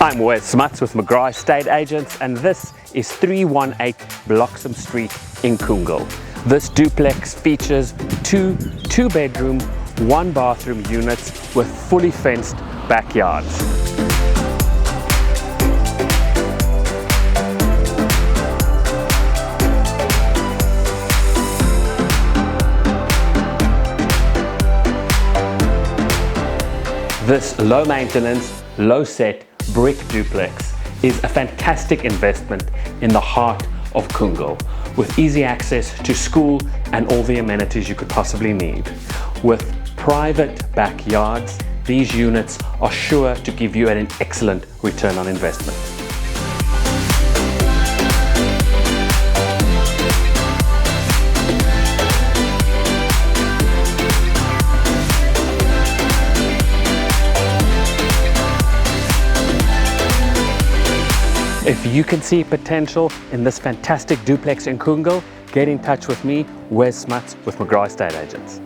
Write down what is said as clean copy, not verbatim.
I'm Wes Smuts with McGrath Estate Agents, and this is 318 Bloxsom Street in Koongal. This duplex features two bedroom, one bathroom units with fully fenced backyards. This low maintenance, low set brick duplex is a fantastic investment in the heart of Koongal, with easy access to school and all the amenities you could possibly need. With private backyards, these units are sure to give you an excellent return on investment. If you can see potential in this fantastic duplex in Koongal, get in touch with me, Wes Smuts with McGrath Estate Agents.